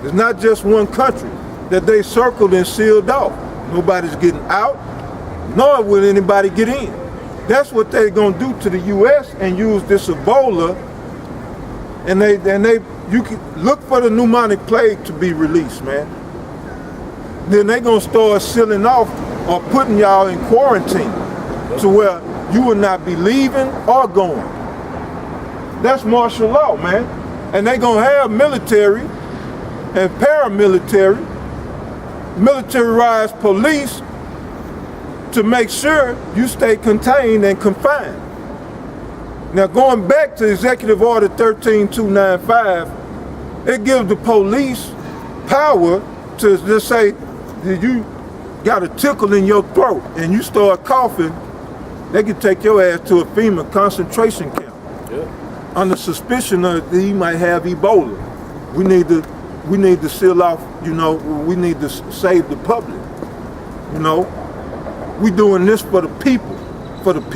It's not just one country that they circled and sealed off. Nobody's getting out, nor will anybody get in. That's what they're gonna do to the U.S. and use this Ebola, and you can look for the pneumonic plague to be released, man. Then they're gonna start sealing off or putting y'all in quarantine to where you will not be leaving or going. That's martial law, man. And they're gonna have military and paramilitary, militarized police to make sure you stay contained and confined. Now, going back to Executive Order 13295, it gives the police power to just say, if you got a tickle in your throat and you start coughing, they can take your ass to a FEMA concentration camp. Yeah. Under suspicion that he might have Ebola. We need to seal off, you know, we need to save the public. You know, we doing this for the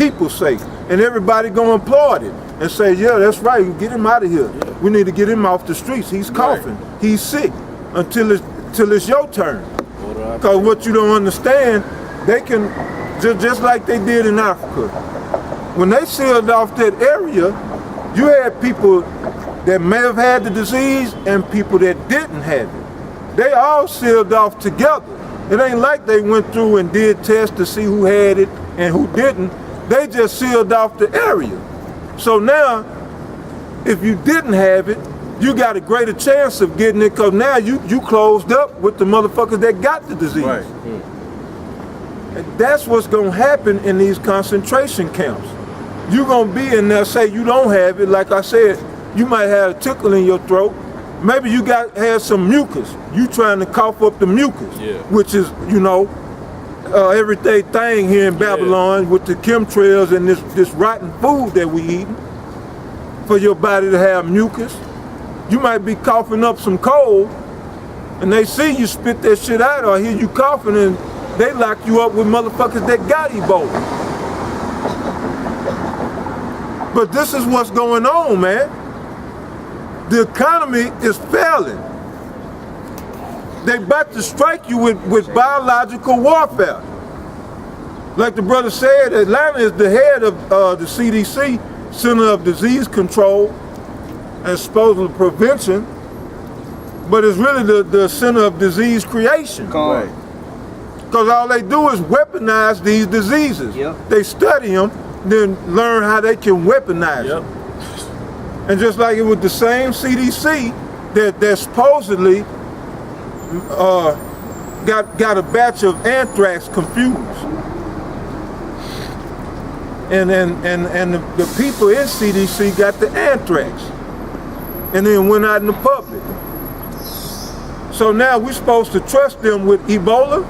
people's sake. And everybody gonna applaud it and say, yeah, that's right, get him out of here. Yeah. We need to get him off the streets. He's coughing, right. He's sick, until it's your turn. Because what you don't understand, they can, just like they did in Africa, when they sealed off that area, you had people that may have had the disease and people that didn't have it. They all sealed off together. It ain't like they went through and did tests to see who had it and who didn't. They just sealed off the area. So now, if you didn't have it, you got a greater chance of getting it because now you closed up with the motherfuckers that got the disease. Right. And that's what's gonna happen in these concentration camps. You're gonna be in there, say you don't have it, like I said, you might have a tickle in your throat. Maybe you had some mucus. You trying to cough up the mucus, which is, you know, everyday thing here in Babylon with the chemtrails and this rotten food that we eating for your body to have mucus. You might be coughing up some cold and they see you spit that shit out or hear you coughing and they lock you up with motherfuckers that got Ebola. But this is what's going on, man. The economy is failing. They about to strike you with biological warfare. Like the brother said, Atlanta is the head of the CDC, Center of Disease Control and supposedly prevention, but it's really the Center of Disease Creation. Right. Because all they do is weaponize these diseases. Yep. They study them, then learn how they can weaponize them. And just like it was the same CDC that supposedly got a batch of anthrax confused. And the people in CDC got the anthrax and then went out in the public. So now we're supposed to trust them with Ebola?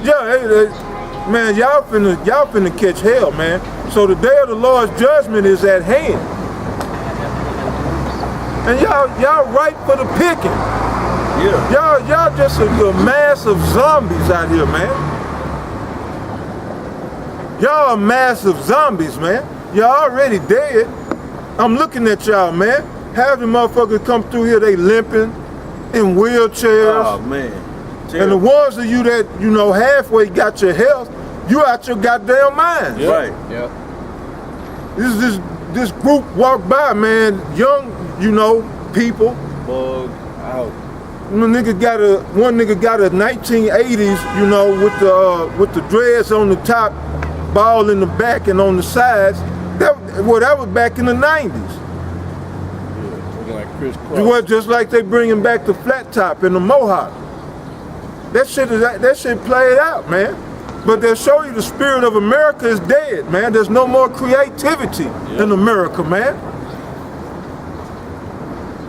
Yeah, man, y'all finna catch hell, man. So the day of the Lord's judgment is at hand. And y'all ripe for the picking. Yeah. Y'all just a mass of zombies out here, man. Y'all a mass of zombies, man. Y'all already dead. I'm looking at y'all, man. Half the motherfuckers come through here, they limping in wheelchairs. Oh, man. Terrible. And the ones of you that, you know, halfway got your health, you out your goddamn mind. Yep. Right. Yeah. This group walked by, man, young, you know, people. Bug out. One nigga got a 1980s, you know, with the dreads on the top, ball in the back and on the sides. That was back in the 90s. Yeah, looking like Chris Cross. Well, just like they bringing back the flat top and the mohawk. That shit played out, man. But they show you the spirit of America is dead, man. There's no more creativity in America, man.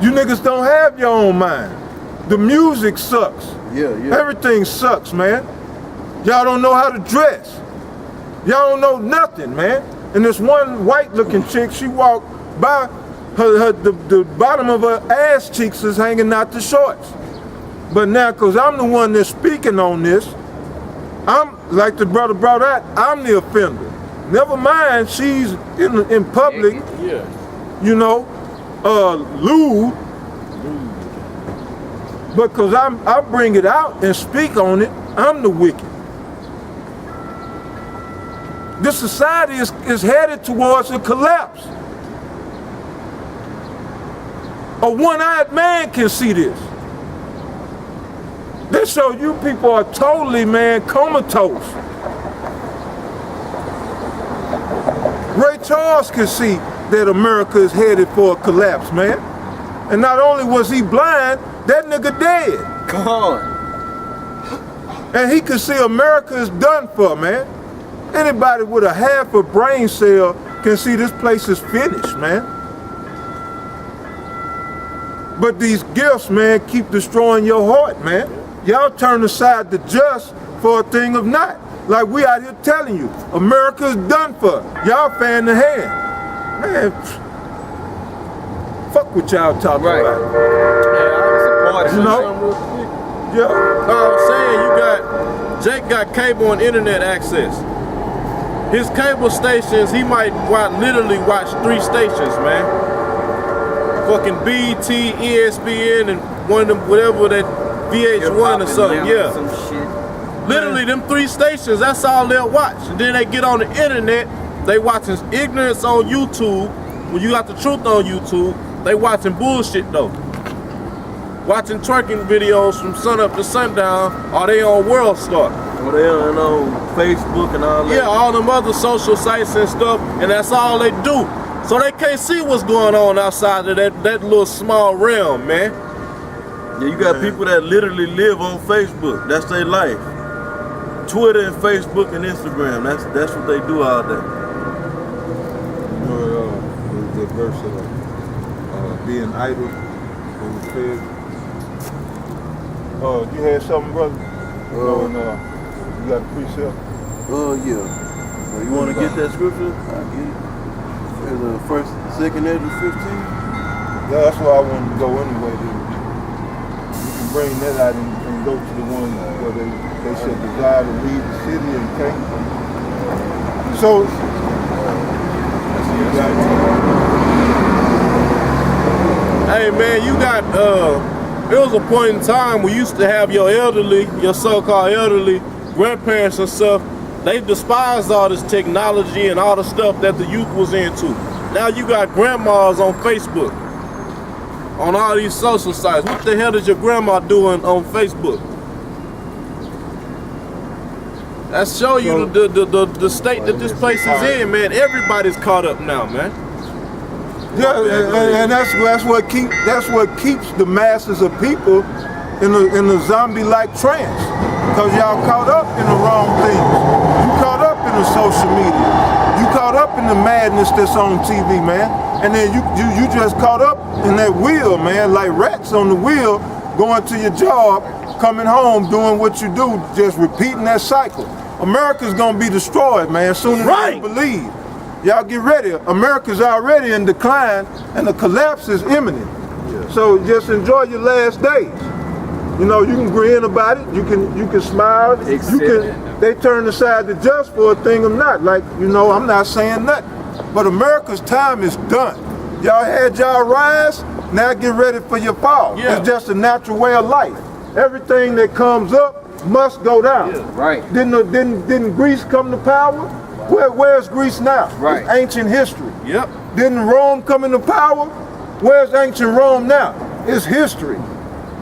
You niggas don't have your own mind. The music sucks. Yeah. Everything sucks, man. Y'all don't know how to dress. Y'all don't know nothing, man. And this one white-looking chick, she walked by, the bottom of her ass cheeks is hanging out the shorts. But now, because I'm the one that's speaking on this, I'm, like the brother brought out, I'm the offender. Never mind, she's in public, you know, lewd, Because I bring it out and speak on it, I'm the wicked. This society is headed towards a collapse. A one-eyed man can see this. They show you people are totally, man, comatose. Ray Charles can see that America is headed for a collapse, man. And not only was he blind, that nigga dead. Come on. And he can see America is done for, man. Anybody with a half a brain cell can see this place is finished, man. But these gifts, man, keep destroying your heart, man. Y'all turn aside the just for a thing of not. Like we out here telling you, America's done for. Y'all fan the hand. Man, fuck what y'all talking about. You know? Yeah. I'm saying Jake got cable and internet access. His cable stations, he might literally watch 3 stations, man. Fucking BT, ESPN, and one of them, whatever that VH1 or something, yeah. Some shit. Literally, them 3 stations, that's all they'll watch. And then they get on the internet, they watching ignorance on YouTube. When you got the truth on YouTube, they watching bullshit though. Watching twerking videos from sun up to sundown, or they on World Star. Or they on Facebook and all that. Yeah, all them other social sites and stuff, and that's all they do. So they can't see what's going on outside of that little small realm, man. Yeah, you got people that literally live on Facebook. That's their life. Twitter and Facebook and Instagram. That's what they do all day. The verse of being idle on the fed. You had something, brother? You got a precept? Yeah. You want to get that scripture? I'll get it. The first, second Ezra 15. Yeah, that's where I wanted to go anyway. You can bring that out and go to the one where they said desire to leave the city and can't. So, hey man, you got there was a point in time where you used to have your so-called elderly grandparents and stuff. They despised all this technology and all the stuff that the youth was into. Now you got grandmas on Facebook, on all these social sites. What the hell is your grandma doing on Facebook? That show you the state that this place is in, man. Everybody's caught up now, man. yeah, and that's what keeps the masses of people in a zombie-like trance. Because y'all caught up in the wrong things. You caught up in the social media. You caught up in the madness that's on TV, man. And then you just caught up in that wheel, man, like rats on the wheel, going to your job, coming home, doing what you do, just repeating that cycle. America's gonna be destroyed, man, as soon as you believe. Y'all get ready. America's already in decline, and the collapse is imminent. Yeah. So just enjoy your last days. You know, you can grin about it. You can smile. They turn aside the just for a thing of not. Like, you know, I'm not saying nothing. But America's time is done. Y'all had y'all rise. Now get ready for your fall. Yeah. It's just a natural way of life. Everything that comes up must go down. Yeah. Right. Didn't Greece come to power? Where's Greece now? Right. It's ancient history. Yep. Didn't Rome come into power? Where's ancient Rome now? It's history.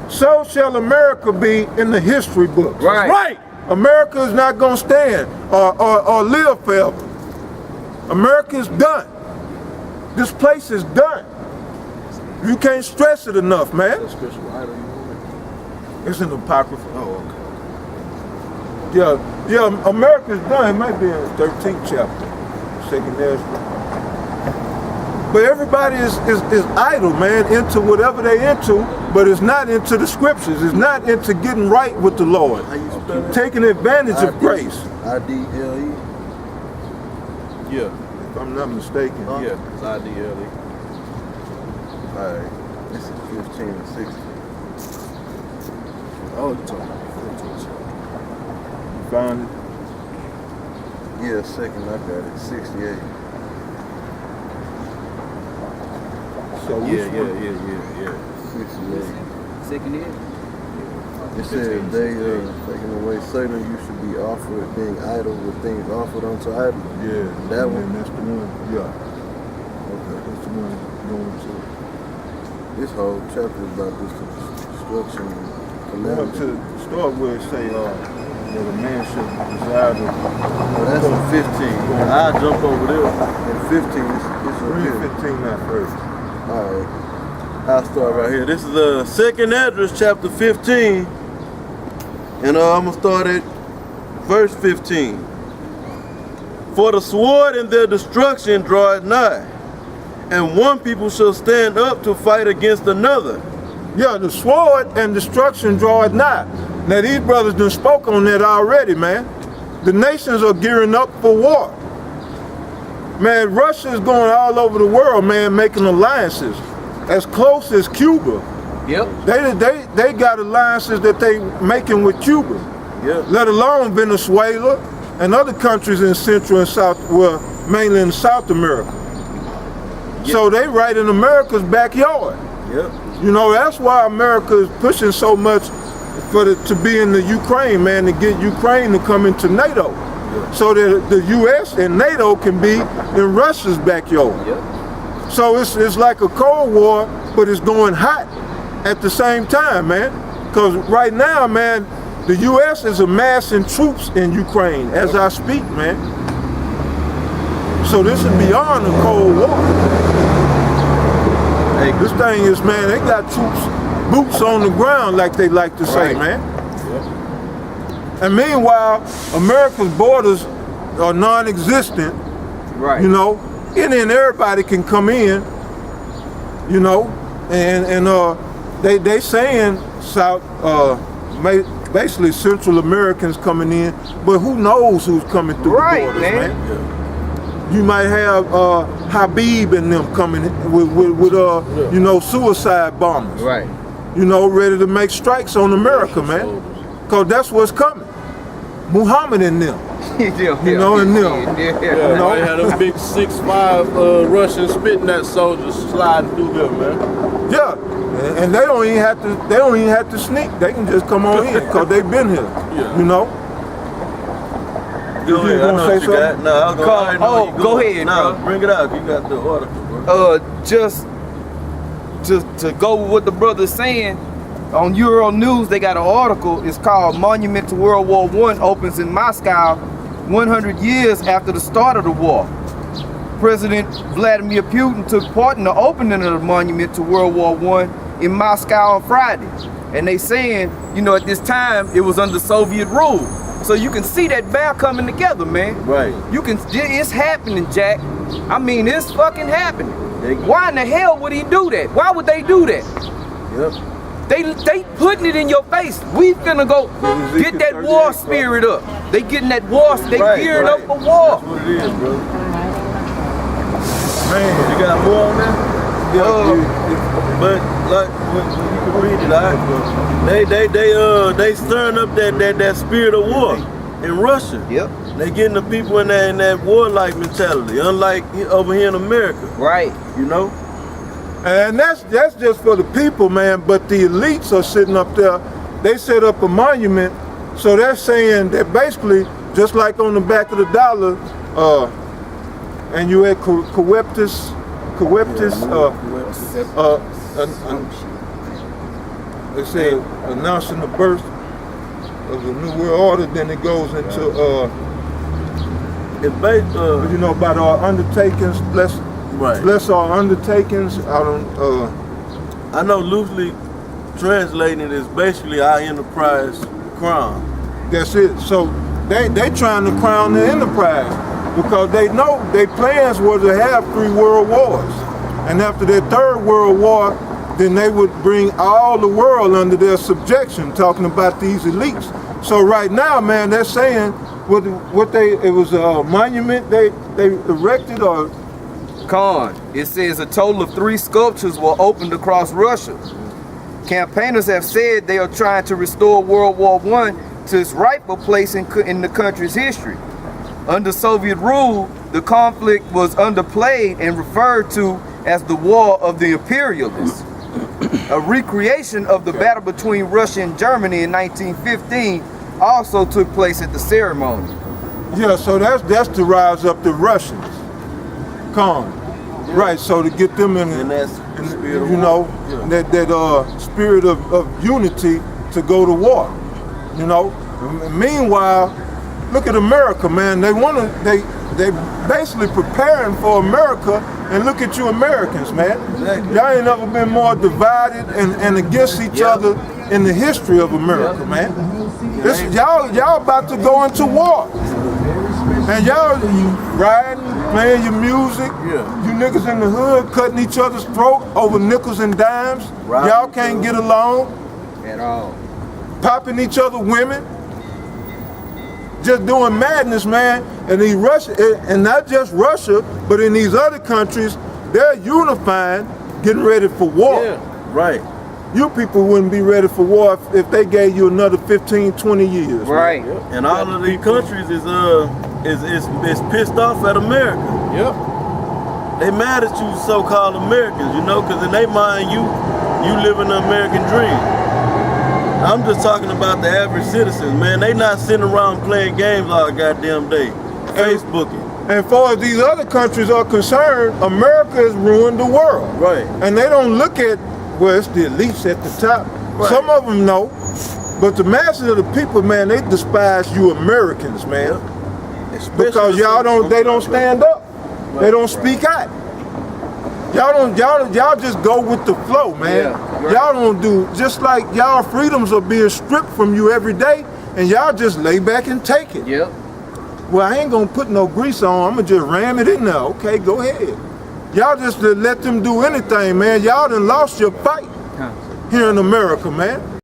So shall America be in the history books. Right. Right. America is not going to stand or live forever. America's done. This place is done. You can't stress it enough, man. It's an apocrypha. Oh, okay. Yeah, America's done. It might be in the 13th chapter, second Ezra. But everybody is idle, man, into whatever they into, but it's not into the scriptures. It's not into getting right with the Lord. Taking advantage of grace. I-D-L-E? Yeah. If I'm not mistaken. Yeah, it's I-D-L-E. Alright, this is 15 and 16. Oh, you're talking about 14. You found it? Yeah, second, I got it, 68. So Yeah. 68. Second year. It says they taking away Satan, you should be offered being idle with things offered unto idols. Yeah, That and one? that's the one. Yeah. Okay, that's the one going to. This whole chapter is about this destruction and Going calamity. to start where it say that a man should desire to. Oh, that's in 15. I'll jump over there. In 15, it's up Read here. 15 that first. Alright. I'll start right here. This is Second Address, chapter 15. And I'm going to start at verse 15. For the sword and their destruction draweth nigh, and one people shall stand up to fight against another. Yeah, the sword and destruction draweth nigh. Now these brothers done spoke on that already, man. The nations are gearing up for war. Man, Russia is going all over the world, man, making alliances as close as Cuba. Yep. They got alliances that they making with Cuba, Yeah. let alone Venezuela and other countries in Central and South, well, mainly in South America. So they right in America's backyard. Yep. You know, that's why America is pushing so much to be in the Ukraine, man, to get Ukraine to come into NATO. So that the US and NATO can be in Russia's backyard. Yep. So it's like a Cold War, but it's going hot at the same time, man. Because right now, man, the US is amassing troops in Ukraine as I speak, man. So this is beyond the Cold War. Hey, This thing is, man, they got boots on the ground, like they like to say, Right. man. And meanwhile, America's borders are non-existent, Right. you know, and then everybody can come in, you know, and they saying South, basically Central Americans coming in, but who knows who's coming through Right, the borders, man. man. You might have Habib and them coming with you know, suicide bombers. Right. You know, ready to make strikes on America, man. Cause that's what's coming. Muhammad and them. You know, and them. Yeah. Yeah, know? they had them big 6'5" Russian spitting that soldiers sliding through there, man. Yeah. And they don't even have to sneak. They can just come on in because they've been here. Yeah. You know? Go You ahead. I gonna know say what you got. something? No, I was gonna, I already know Oh, where you go going. ahead, No, bro. bring it out. You got the article, bro. Just to go with what the brother's saying, on Euro News they got an article. It's called "Monument to World War I opens in Moscow 100 years after the start of the war." President Vladimir Putin took part in the opening of the monument to World War I in Moscow on Friday. And they saying, you know, at this time it was under Soviet rule. So you can see that bear coming together, man. Right. You can, it's happening, Jack. I mean, it's fucking happening. Why in the hell would he do that? Why would they do that? Yep. They putting it in your face. We finna go get that war spirit up. They getting that war, they gearing up for war. That's what it is, bro. Man. You got more on that? But like when you can read it, they stirring up that spirit of war in Russia. Yep. They getting the people in that warlike mentality, unlike over here in America. Right. You know? And that's just for the people, man. But the elites are sitting up there. They set up a monument, so they're saying that basically, just like on the back of the dollar, and you had Coeptus, they say announcing the birth of the New World Order. Then it goes into It's based, you know, about our undertakings. Bless our undertakings. I know loosely translating it is basically our enterprise crown. That's it. So they trying to crown the enterprise because they know their plans were to have 3 world wars. And after their 3rd world war, then they would bring all the world under their subjection, talking about these elites. So right now, man, they're saying it was a monument they erected or It says a total of 3 sculptures were opened across Russia. Campaigners have said they are trying to restore World War I to its rightful place in the country's history. Under Soviet rule, the conflict was underplayed and referred to as the War of the Imperialists. A recreation of the battle between Russia and Germany in 1915 also took place at the ceremony. Yeah, so that's to rise up the Russians. Right, so to get them in And that's the spirit of you war. know, that spirit of unity to go to war. You know, meanwhile, look at America, man. They basically preparing for America, and look at you Americans, man. Exactly. Y'all ain't never been more divided and against each other in the history of America, man. This, y'all about to go into war. And y'all riding, playing your music. You niggas in the hood cutting each other's throat over nickels and dimes. Right. Y'all can't get along. At all. Popping each other women. Just doing madness, man. And these Russia, and not just Russia, but in these other countries, they're unifying, getting ready for war. Yeah. Right. You people wouldn't be ready for war if they gave you another 15, 20 years. Right. And all of these countries is pissed off at America. Yep. They mad at you so-called Americans, you know, because in their mind you living the American dream. I'm just talking about the average citizens, man. They not sitting around playing games all goddamn day. Facebooking. And far as these other countries are concerned, America has ruined the world. Right. And they don't look at, well, it's the elites at the top. Right. Some of them know, but the masses of the people, man, they despise you Americans, man. Because they don't stand up. They don't speak out. Y'all just go with the flow, man. Yeah, right. Y'all don't do, just like y'all freedoms are being stripped from you every day, and y'all just lay back and take it. Yep. Well, I ain't gonna put no grease on, I'm gonna just ram it in there. Okay, go ahead. Y'all just let them do anything, man. Y'all done lost your fight here in America, man.